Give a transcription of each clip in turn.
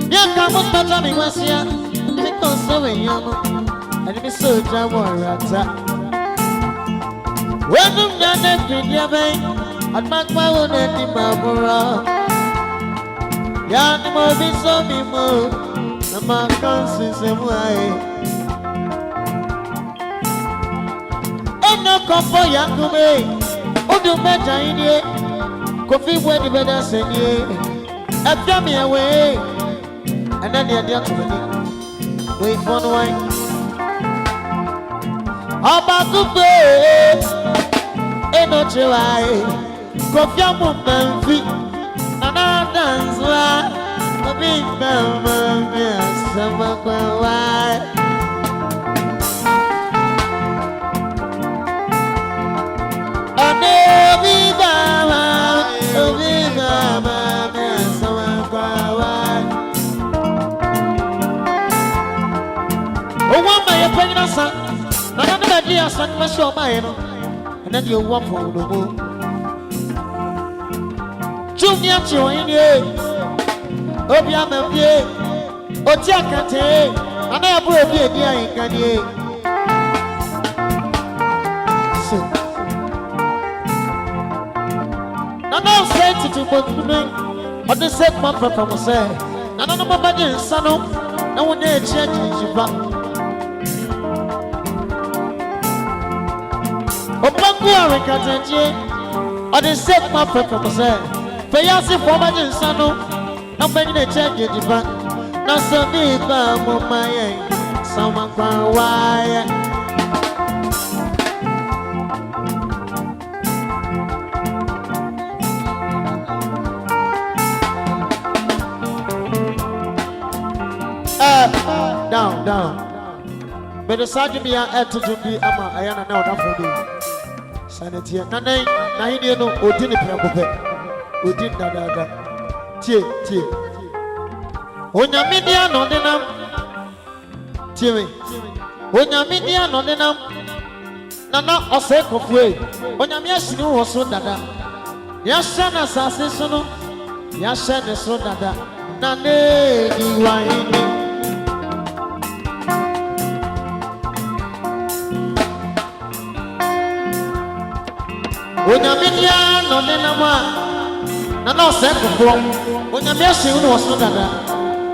Yeah, come on, but me was here. Because of a young and me so Jawarata. When I'm done, I'm I'd mark my own at the Mabura. Yeah, the more be so me more. The more conscious way. No comfort, Yakume. Oh, do better in here. Coffee, where the better say, I come me away. And then you're there to me. Wait for the wine. How about the bed? Ain't no try. Coffee, I'm on my feet. And I dance right. A big man, summer wine. And then you walk for the moon. Junior, you in here. Obiama, Otiakate, and I brought you here in Kanye. And I'll say to both of me, but the set my papa was say, and I know my body is son, and when they change you back. Opangu Rikataji, or the set my papa was say, Payasi for my son, and when they change you back. Now, so deep, my someone can wire. Down. But the sergeant be at to be ama ayana now that for me. Sanity, Nana, no, Odin Prakope, Odin Dada. Tie. When your media no denam, Timmy. When your media no denam, Nana or sake of way. When your yes, no was so dada. Yashana Sassono, Yashana so dada. Nane, you are in. Onyamidia no nenama na no se kokro onyamia hye no so dada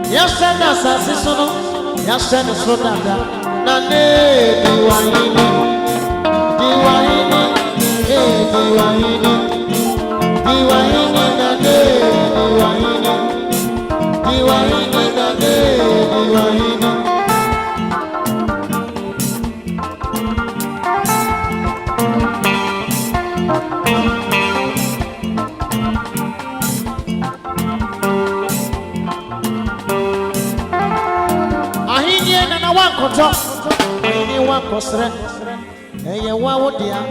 ya se na sase so no ya se no so dada na ne diwahini na ne diwahini na ne diwahini. Anyone cosre, and you want dear.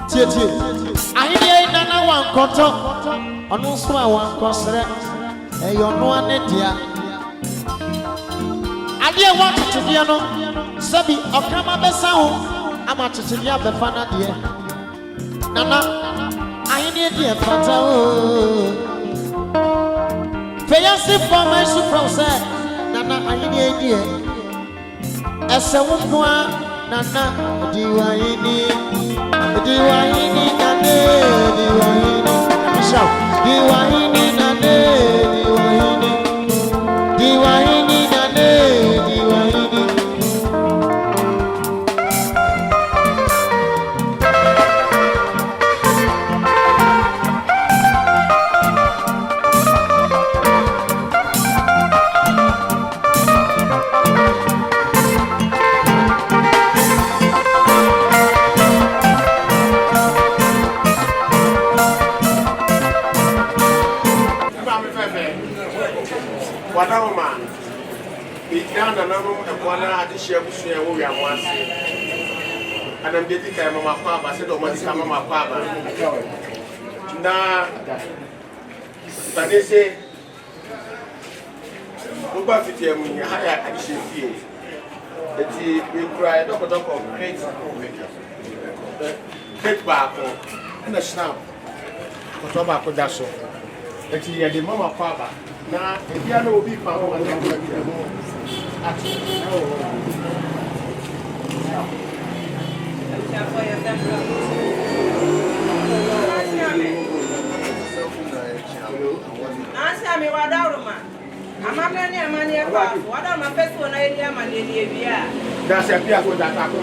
Tietie, I hear none one contour, on also one cosre, and you know one dear. I dear want to be no, Sabi or come up a sound. I'm at to be up the fana dear. Nana, I hear dear Fata. Fayasi for my super, Nana, I hear dear. Asa wukwa nana diwahini nane diwahini shout diwahini nane diwahini nane diwahini. Wadawoma, Bidana Namu and Wana had to share with Wiamoase. And I'm getting time of my father, said, oh, my son, my father. Now, but they say, Obaapanin Afia Biriwaa. We cry, don't talk of great back and a snap. What's about Kodaso? eti ye de mama kwaba na ebia na obi pa ho na ko bi ho ati Asami wadaruma. Amamna ni amani e kwa. Wadaruma peso na eli amani ni ebia. Da se pia ko da ta ko.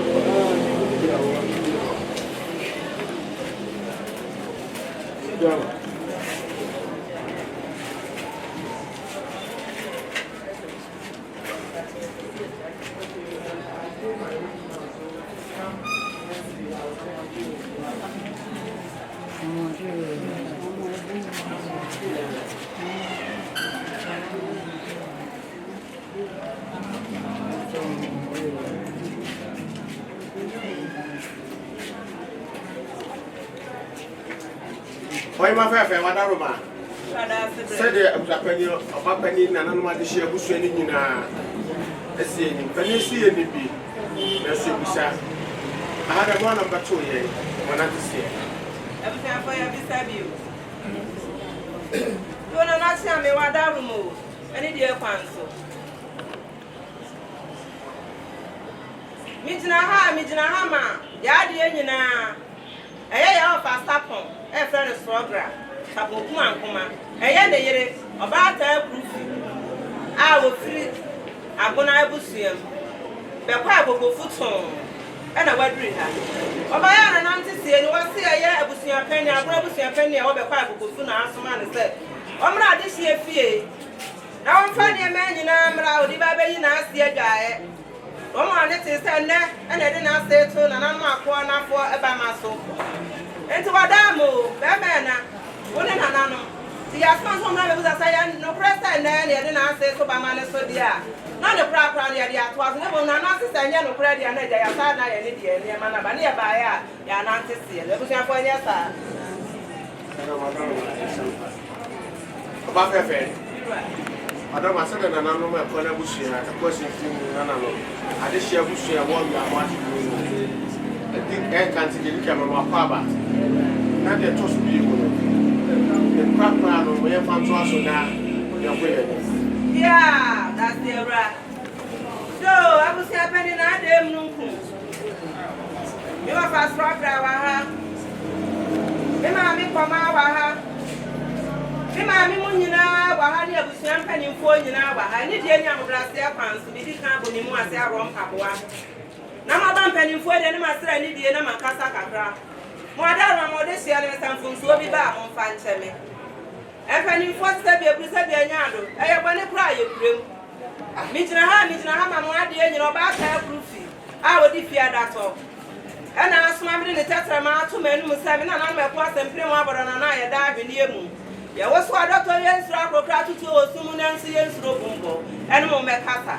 Oi ma fefe wadaruma. Se de Obaapanin na nanu ade hye abusu ani nyina esi ani pani si ye ni bi na se busa aha da mo na bato ye wana tse Abusi afọ ya bisa biu. Yo na na tia me wadaruma o. Ani de kwanso. Mijina ha ma. Ya de nyina. Eye ya ofa sapon. E friend program. Sabo kuma. Eye ne yere Obaata akufi. A wo firi agona ebusuam. Be kwa agogo futon. E na wadri ha. Obaya na nante sie ni wose eye abusuam pani agora abusuam pani e wo be kwa agogo fu na asoma ne se. Omra ade hie fie. Na wonfa ne ma nyina mra odi ba be yi na asie adwae. Omo ane te se ne e na de na ase to na nanu akọ na afọ e ba maso. Enti wadamo be na woni na nanu. Ti ya sponsor na be buza saya no presta na ne de na ase so ba ma ne so dia. Na ne pra ne de ato aso ne bo na na sisa nya no pra dia na ja ya sa na ye ne die ne ma na ba ne ya ba ya na ante se le buza afọ nya sa. Oba fefe. Adama se na nanu ma ko na busu ya ta ko sin tin na na no. Ade hye abusu ya wo Wiamoase I think I can't see the camera kwaba. Na de to so bi ko. The kwakwa no we fan to aso na ya kwe. Yeah, that's the right. So, I was happening na dem nunku. Me wa fast program wa ha. Me ma mi koma wa ha. Me ma mi mu nyina wa ha ne abusuan panimfo nyina wa ha. Ni de nya mobrase akwanso bi di kan boni mu ase arom paboa. Na ma ban panimfo de ne masra ni die na makasa kakra. Mo adara mo de sia ne sanfunso bi ba mo fa ncheme. E panimfo se bi ebusa de nya ado. E ye bone kura ye kurem. Mi jina ha ma mo ade nyina Obaata akufi. A odi fi adato. E na asoma mi ne tetra ma ato manu mu se mi na na me ko asempire mo abodo na na ye da ahwene emu. Ye wo so adato ye nsuro akokra tutu osumu na nso ye nsuro bombo. E no mo mekata.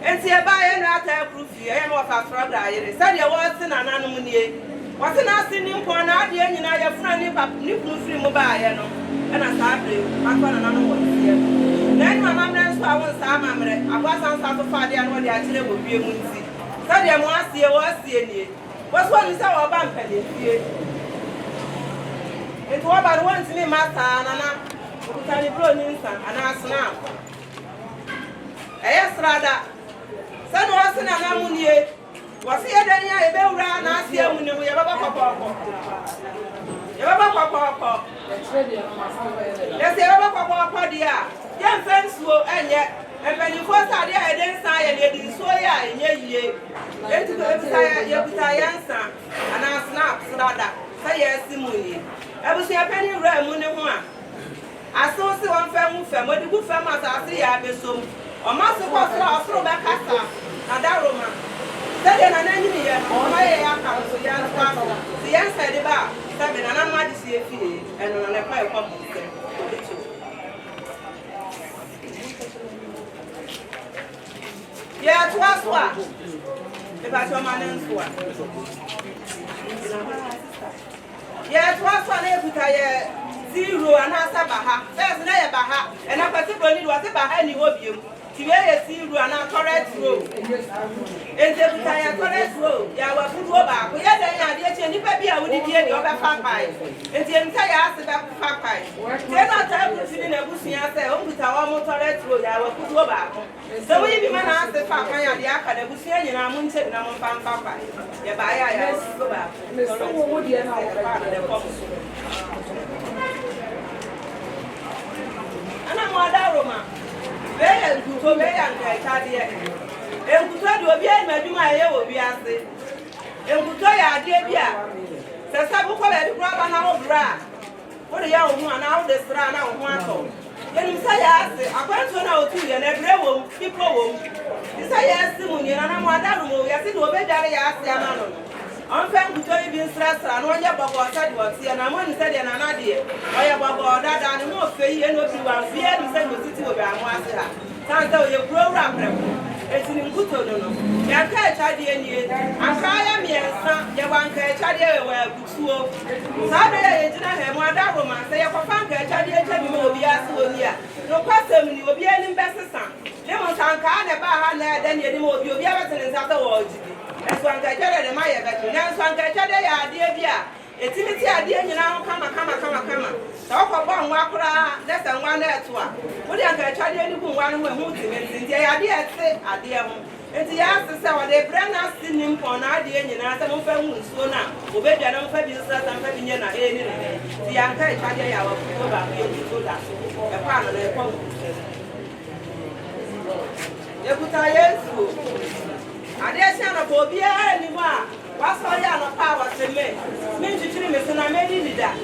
Enti e ba ye na ata akufi ye mo fa stroga ye. Se de wo se na nanom nie. Wo se na se ni mpo na ade nyina ye funa ni pap ni kunu firi mo ba ye no. E na sa bre akwa na nanom wo se. Na ni mama mre so awon sa amamre. Akwa san sa to fa de no de akire wo bie mu nti. Se de mo asie wo asie nie. Wo so ni se wo ba mpale fie. Enti wo ba no wanti me mata na na. Okutani bro ni nsa ana asna. Strada. Se no wase na na mu nie. Wase ye dan ya ebe wura na asie mu ne mu ye baba kokoko. Ye baba kokoko. Ye se baba kokoko dia. Ye mfensuo enye. Empanifo sa dia e den sa ye ne di so ya enye yie. Enti ko bisa ye bisa yansa ana snap strada. Sa ye simu ni. Ebusu ye pani wura mu ne ho a. Aso se won fa mu fa modi ku fa ma sa se ya besom. O ma se ko sra osro be kasa na daroma. Se de na na nyini ye o ma ye ya ka so ya nsa. Se ye nsa de ba se be na na ma di se fie eno na le pa e kwa mu se. Ya tuaswa. E ba to ma nenswa. Ya tuaswa na ekuta ye zero anasa baha. First na ye baha. E na kwati bro ni was a bahani obium. Tiweye siru ana correct road. Ente kutaya correct road. Ya wa fudu oba. Ko ya dan ya de che nipa bi a wodi die de oba fa pai. Ente emta ya ase ba fa pai. Te na ta ku tini na busuya se o kuta wa mo correct road ya wa fudu oba ko. So we bi ma na ase fa pai ya de aka da busuya nyina mo nche na mo fa pai. Ya ba ya oba. So wo mo die na o fa de ko. Ana mo da Roma. Beya nkuto beya nkaitade enkuto de obi anadwuma ye obi ase enkuto ya ade bia sesa bu ko be de kura ba na wo bra wo de ya wo hu ana wo de sra na wo hu ato yenim sa ya ase akwanto na otu ye na bre wo pipo wo isa ya ase mu ni na mo adaru mo ya se de obi dare ya ase ama no on fe nkuto bi nsra no onye bogo sa de wote na mo ni se de na na de oye bogo dada ni mo fe ye no bi wa fi e ni se no titi obi amo ase ha Santa ye program prep. Eti ni nkuto no no. Ya ka echade enie. Aka ya miensa ye wanka echade we butuo. Sabe ye jina he mo adaro ma se ye kofa nka echade eche mi obi ase oni a. No kwasem ni obi ani mbesesa. Le mo sanka na ba ha na ede ni mo obi abetene nsa wo ojidi. Eso anka echade de ma ye beto. Na so anka echade ya ade bia. Etimiti ade nyina kama. So ko ba nwa kura lesa nwa na eto a. Wo de anka echade ni ku nwa no hu timenti nti ya ade ete ade ho. Enti ya sese wo de brana sinim pon na ade nyina se mo fa hu nsuo na obedua na mo fa bi nsa ta fa bi nye na e ni ne. Ti ya anka echade ya wa ko ba bi o da so. E kwa no na e kwa. Ye kuta Yesu. Ade sia no ko bia ni wa Pastor ya no power to me. Me chichiri me so na me ni leader.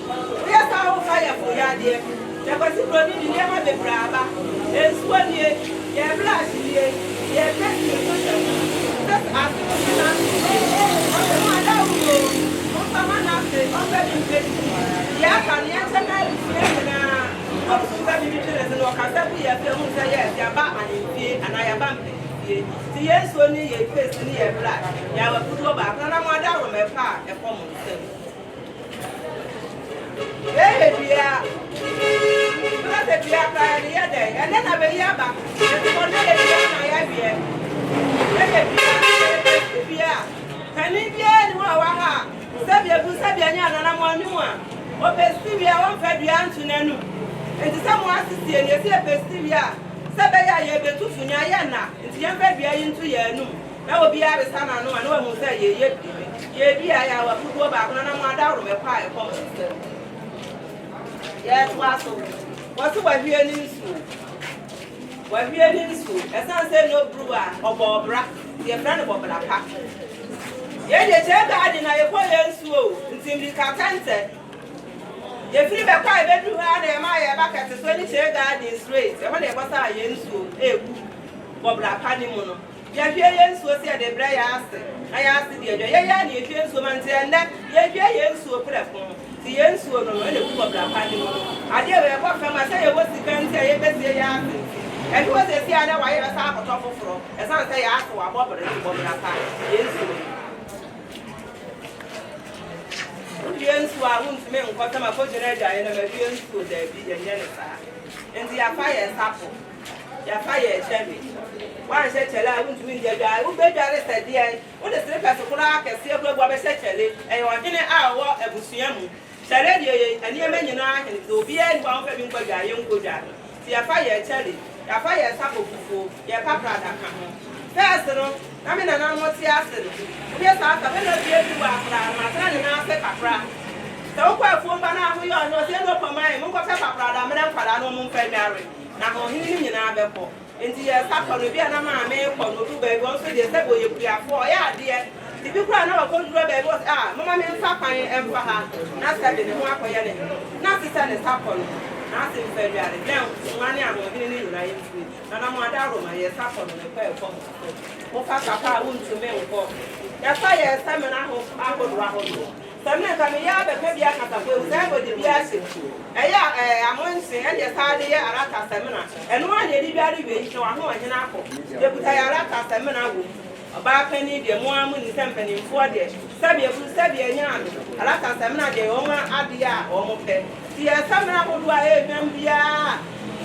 We are how fire for ya de. Ya ko si pro ni ni ma be braba. Ensu ani ye blash ni ye test me so so. Test as na. O ma da wo. O pa ma na se o be ni pe. Ya kan ya se na ni na. O so ba bi bi tele no ka sa bu ya fe hu se ya ba ani fie ana ya ba mpe. Ti Yesu ni ye face ni ye black ya wa fudu ba kana mo da ro me pa e ko mo se bia bla te bia ka ni ye de ene na be ya ba e ko ne ye bia na ya bia bia kani bia ni wa ha se bia bu se bia nya na mo ani mu a o pe si bia won fa bia ntu nanu enti se mo asisi ni se pe si bia Sabaya ye betu funya ya na nti ye mfa bia yintu ye num na obi a besa na no na wa mu say ye bia ya wa fugo ba na mo adawro me kwa e kom ye to aso wasu wa hwie ni nsu esan say no brewer obobra ye friend obobra pa ye de che ga na ye ko ye nsu o nti mbi ka tante ye free be kwa be du ha na ma ye bucket so ni che garden straight e ho na e kwasa ye nsuo egu bobla pa ni mu no ye hwe ye nsuo se de bra ya ase na ya ase de ye ya na ye hwe nsuo man te nda ye hwe ye nsuo prefon ti ye nsuo no no e ku bobla pa ni mu no ade we ko fa ma se ye wo sikan te ye be se ye ase e du wo se si ada wa ye be sa akoto foforo e san se ye ase wa bobla pa ye nsuo Yensu a won't me nkwata ma kojere ja ye na ma yensu da bi ye nye ne sa enti ya fa ye sapo ya fa ye chemi wa se chele a won't me nja ja wo be dware se de ai wo de sire pese kura akese e kura gwa be se chele e wo hene a wo abusua mu chele de ye ani e manyina hene do bi e kwa fa bi nkwa ja ye nkwa ti ya fa ye chele ya fa ye sapo fufu ye papra da ka ho first no na me na mo ti ase no bi sa ta be na bi e du akra ma tra ni na se papra so kwa fu mba na ho yo no se no pa mai mo ko fe papra da me na kwada no mo fa dare na ho hini ni nyina be ko enti ye sa ko no bi na ma me ko no du be go so de se bo ye kua fo ya de ti bi kwa na wa ko duro be go mama me fa kwan emfa ha na se de ho akoye ne na se ne sa ko no na se fe dare den nwani a ho hini ni nyina ye fi na mo ada ro ma ye sa ko no ko e ko mo fa papa wontu me nko ya fa ye sa me na ho akodo akodo Samne kami ya be ke bia kata ko se go de bia se eya amonse e de sa de ya arata semina eno a de bia de we so aho anye na akọ de kuta ya arata semina wo Obaapanin de mo amu ni sempani fo de sabe anya arata semina de o ma ade a o mo pe ti ya semina ko do a e nwam bia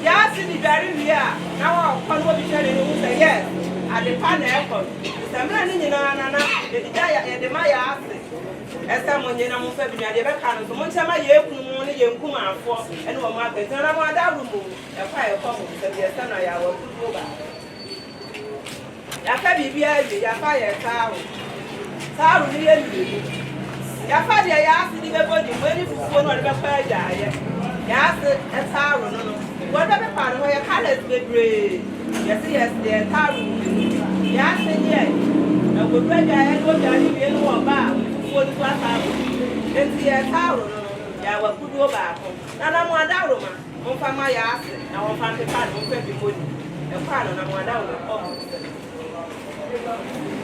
Yes, in the very year. Now, one will be telling you, say yes. At the pan airport. The man in the Jaya and the Maya as someone in a movie, I never can. So much am I only young Kuma for and one market. And I want that room. A fire comes and the son I will go back. Yafa bibia bi yafa ye tawo tawo ni ye mi yafa de ya ase di bebo di mani fufuo no de befa aja ye ya ase tawo no no wo de be pa no ye colors bebre yes de tawo ya ase ye na go do aja ye do ja ni ye no wo ba fufuo ni kwa tawo enti ye tawo no no ya wa kudu ba ko na mo adaro ma mo fa ma ya ase na wo fa te pa no mo fa bi bodi e kwa no na mo adaro ko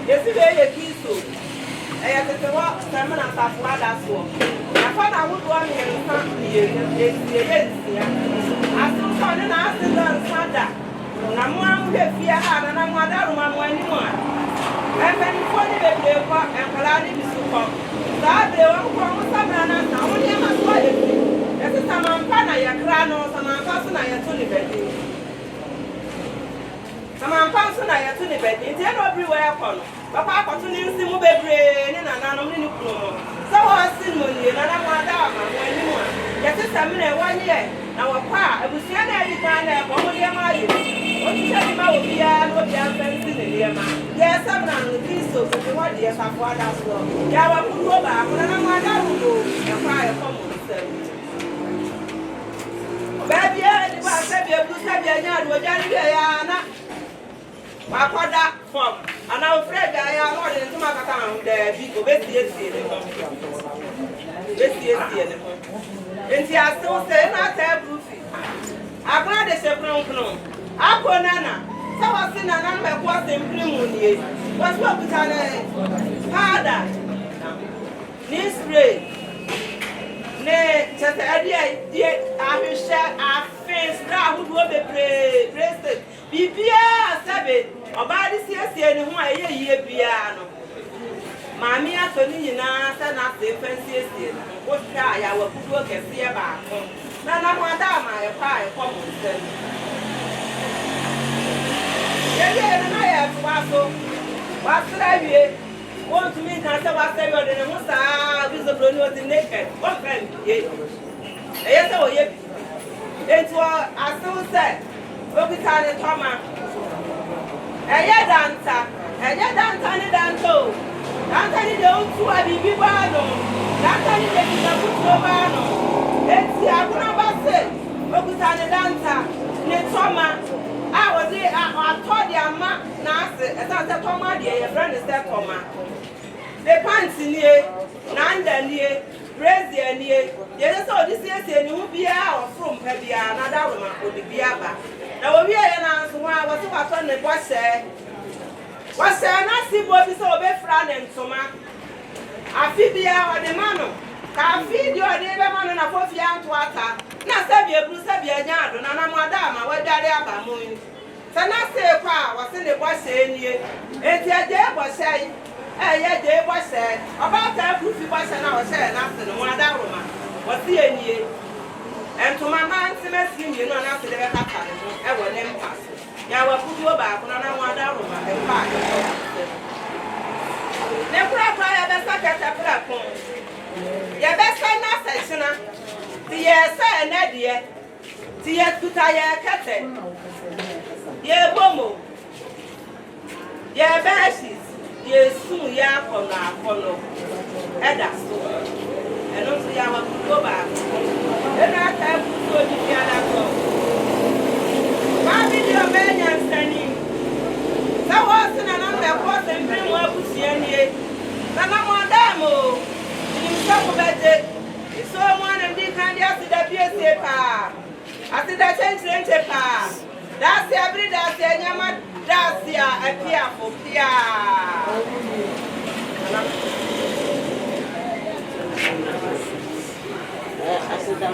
yes, they kiss you. I have to walk some and pass what that's all. I thought I would want here in Sunday. I still found an answer on Sunday. I'm one with fear and I'm one down one anymore. And when you put it in the park and Kalani is to come. That they won't come with some and I'm only a toilet. This is some Ampana, your crown or some Ampasana, your tunic. Some Ampasana, your tunic. It's everywhere. Papa continue to move every and I'm in the room. So I see money and I'm one down anymore. Yes, it's a minute 1 year. Now, a pa, I was saying every time I want to hear my what you tell about what we are, what you are fencing in the man. Yes, I'm not on the piece of the 1 year of what that's well. Yeah, I will go back when I'm one down. A fire come on the service. Baby, I said, you said, you're Jana. I call that from, and I'm afraid I am more than to my account there. People, basically, and she has still saying, I tell Brucey. I'm glad they say, I call Nana. So I seen an animal was in Primunie. What's what with an harder? This spray. Nay, just the idea, dear, I will share our face now who will be bracelet. Be Sabbath. About this year, and who I hear piano. Mammy, I told you now, send us the fancy. What try I will put work and see about. Nana, my pie, common sense. Yeah, and I have to also. What's the idea? Want to meet us about 7 and most are visible not in naked. What friend? Yes, oh, yes. It's what I still said. Look at it, Thomas. Aya dancer, and danto. Dancer, don't to a baby bano. Dancer, is a good bano. Let's see, I would say. Look at the dancer. Let's I was there, I told your ma, Nasa, as I said, Thomas, your friend is there, Thomas. The pants in here, Nanda near, Brazier near. Yes, so this year, and you will be out from Pebia, another woman would be Biaba. Now, we are announced why I was about on the boss said. What's there not see what is over friend and Soma? I feed the hour the man. I feed your neighbor man and a 4 young water. Now, Sabia, Bruce Sabia, and I'm Madame, what daddy about moon. So now say, Pa was in the boss saying, and the day was saying, yeah, day was said about that proof was an hour said after the one that woman was the end. And to my man, Semester, you know, after the attack, I will name pass. Yeah, I will put you back when I want that woman and back. Never apply a best at a platform. Your best friend, not section. The yes, and Nadia. The yes, put a cat. Yeah, Bomo. Yeah, bashes. Yes, soon, yeah, follow. And that's so. And also, I will go back. Then I have to go to the other door. Why did your man and standing? That wasn't an undercoat and bring what was here. Then I'm on damo. You talk about it. It's so one and big candy after the PSA pa. After that, change the pa. That's the every that's the Yama. That's the appear for Pia. I said that